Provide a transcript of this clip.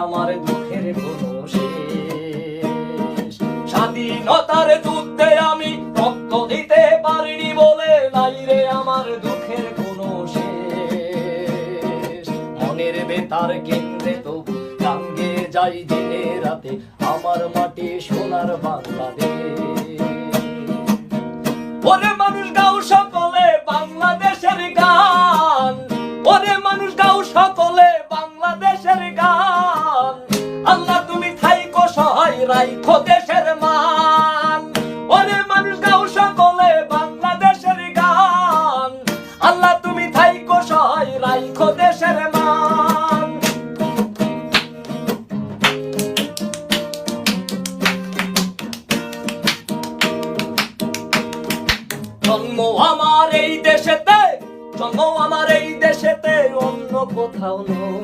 আমার দুঃখের কোনো শেষ। স্বাধীনতার যুদ্ধে আমি রক্ত দিতে পারিনি বলে নাই রে আমার দুঃখের কোনো শেষ। মনের বেতার কেন্দ্রে তবু গাঙ্গে যাই দিনে রাতে আমার মাটি সোনার বাংলাদেশ। ওরে মানুষ গাও সকলে বাংলাদেশের গান, ওরে মানুষ গাও সকলে বাংলাদেশের গান। আল্লাহ তুমি থাইকো সহায় রাইখো দেশের মান। ওরে মানুষ গাও সকলে বাংলাদেশের গান, আল্লাহ তুমি থাইকো সহায় রাইখো দেশের মান। জন্ম আমার এই দেশেতে, জন্ম আমার এই দেশেতে, অন্য কোথাও নয়।